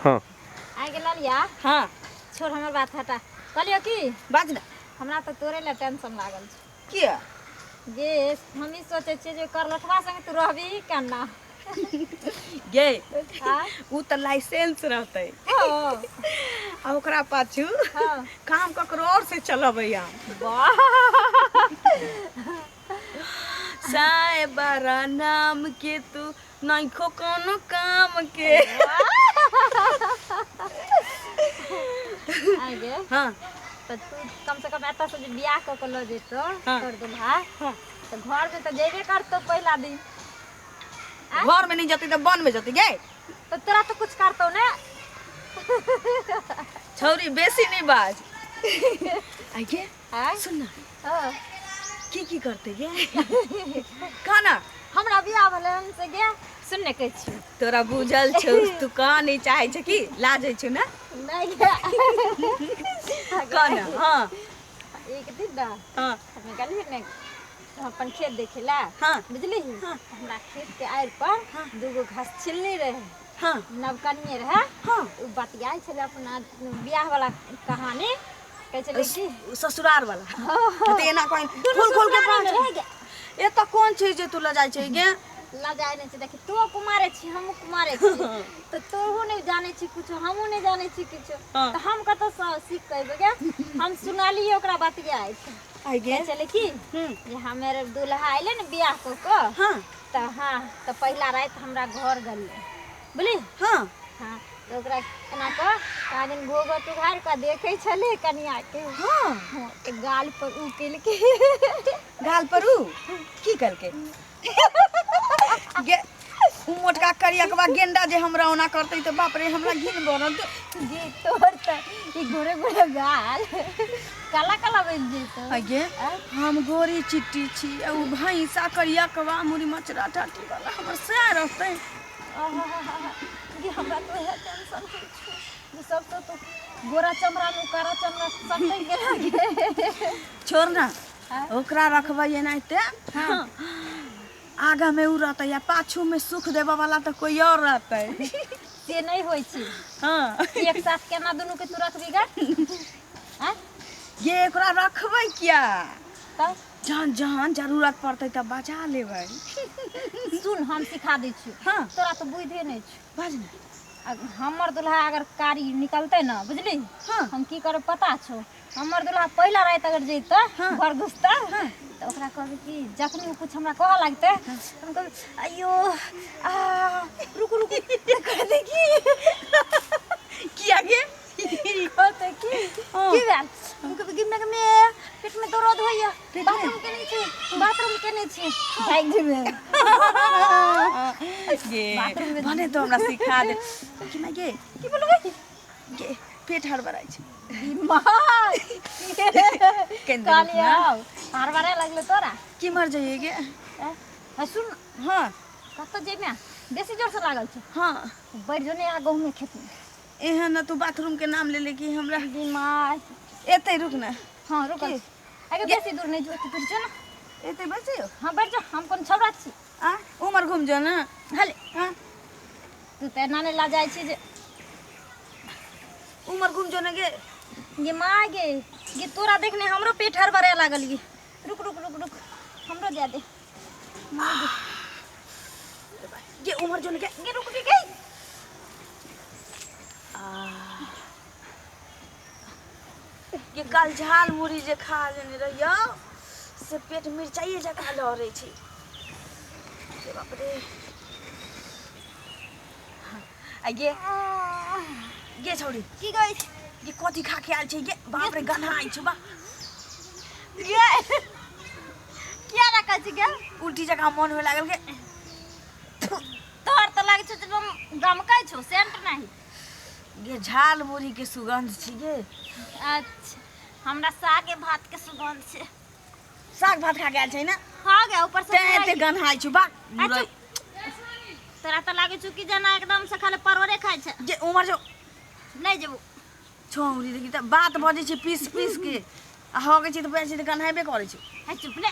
हाँ आ गेल लिया। हाँ छोड़ हमर बात हटा। कहलियो की बाज ना हमरा तो तोरे ले टेंशन लागल छ। किया गे हम ही सोचे छे जे कर लठवा संगे तू रहबी केना। गे हां उ त लाइसेंस रहते हां आ ओकरा पाछू हां काम ककरो और से चलबैया वाह साहेबारा नाम के तू नइखो कोनो काम के। आगे हाँ तो तू कम से कम एता से जे बियाह क के ल जेतो हाँ। तोर दुल्हा हाँ। तो घर में तो जेबे करतो पहला दिन। घर में नहीं जाती तो वन में जाती गे। तो तोरा तो कुछ करतो ने। छौरी बेसी नहीं बाज। आगे हां सुन ना हां की करते गे खाना हमरा बियाह भलन से गे सुनने के छी तोरा बुझल छौ तू कहा नहीं चाहे छ की लाजै छ ना नहीं गे खाना। हाँ एक दिन ना हाँ हम गली ने अपन खेत देखेला। हाँ बुझली हाँ। हमरा खेत के आड़ पर हाँ। दूगो घास छिलनी रहे। हाँ नवकनिए रहे। हाँ उ बतियाई छले अपना बियाह वाला कहानी कहे छले की ससुराल वाला ते एना कोई खोल खोल के में रह गे ए त कोन छै जे तू ल जाय छै गे। ला जाय ने देखी तू कुमारे छी हम कुमारे छी तो तोहू नहीं जाने छी कुछ हमहू नहीं जाने छी कुछ हाँ। तो हम कत सीख कहबे गे हम सुनाली ओकरा बतियाई आई गे चले की ये हमारे दूल्हा आइले ने बियाह को हाँ तो हाँ तो पहला रात हमरा घर गले बुझली। हाँ हाँ तो ओकरा एना का दिन घोघट उघार का देखे छले कनिया के। हाँ हाँ, तो गाल पर उकिल के गाल पर उ की करके गे उ मोटका करियकवा गेंडा जे हमरा ओना करतै त बाप रे हमरा घिन बरत। जे तोर त ई गोरे गोरे गाल काला काला बन जेतो। आगे हम गोरी चिट्टी छी उ भैंसा करियकवा मुरी मचरा टाटी वाला हमर से रहतै। ये हमरा तो है टेंशन हो छै ये सब तो गोरा चमड़ा में काला चमड़ा सब नहीं के लागे छोड़ ना हाँ? ओकरा रखबै एनाइते। हाँ आगा में उ रहतै या पाछू में सुख देबा वाला त कोई और रहतै। से नहीं होई छी। हाँ एक साथ केना दोनों के तू रखबी गा हैं ये ओकरा रखबै किया तब जहन जहन जरूरत पड़तै त बचा लेबै। सुन हम सिखा दै छी। हाँ तोरा तो बुझे नहीं छ। बाज ना हमर दुल्हा अगर कारी निकलते ना बुझली हाँ हम की करे पता छो हमर दुल्हा पहला रात अगर जइते हाँ। घर घुसता हाँ। तो ओकरा कहबे कि जखनी उ कुछ हमरा कह लागते हम कहबे अयो आ रुक रुक कह दे की किया गे कहते की हाँ। की बात हम कहबे कि मैं पेट में दर्द होइया पेट में? बाथरूम के नहीं छी भाग जेबे गे बाथरूम में भने तो हमरा सिखा दे कि ना गे की बोलबे गे पेट हड़बड़ाई छै माय केन देलक कालिया ना हार बारे लगले तोरा की मर जाइए गे। ए सुन हाँ कत जेमे बेसी जोर से लागल छ हाँ बैठ जो ने आ गहूं में खेत में एहन न तू बाथरूम के नाम ले ले कि हमरा बीमार एते रुक ना हां रुक की? आगे बेसी दूर नहीं जो तू जो ना एते बचे हां बैठ जा हम कोन छबड़ा छी आ उमर घूम जो ना हले हाँ तू ते नाने ला जाय छी जे उमर घूम जो ना गे ये मां गे ये तोरा देखने हमरो पेट हर भरे लागल गे रुक रुक रुक रुक हमरो जा दे मां गे उमर जो ना गे रुक गे ये काल झाल मुड़ी जे खा लेने रहियो से पेट मिर्चाइए जका लहरै छै गे बाप रे। आ गे छौरी की गई ये कथी खा के आयल छै गे बाप रे गन्हा आइ छै बा गे क्या रखा छी गे उल्टी जका मन होय लागल गे। तोर त लागे छ गमकै छौ सेंट नहीं गे झाल मुड़ी के सुगंध छी गे। अच्छा हमरा सागे भात के सुगंध छै साग भात खा के आयल छै ना हां गे ऊपर से ते गन्हाइ छै बा अच्छा तोरा त लागे छु कि जना एकदम से खाली परवरे खाय छै जे उमर जो नहीं जेबू छौरी देखि त बात बजै छै पीस पीस के आ हो गै छै त बेसी त गन्हाइबे करै छै है चुप ले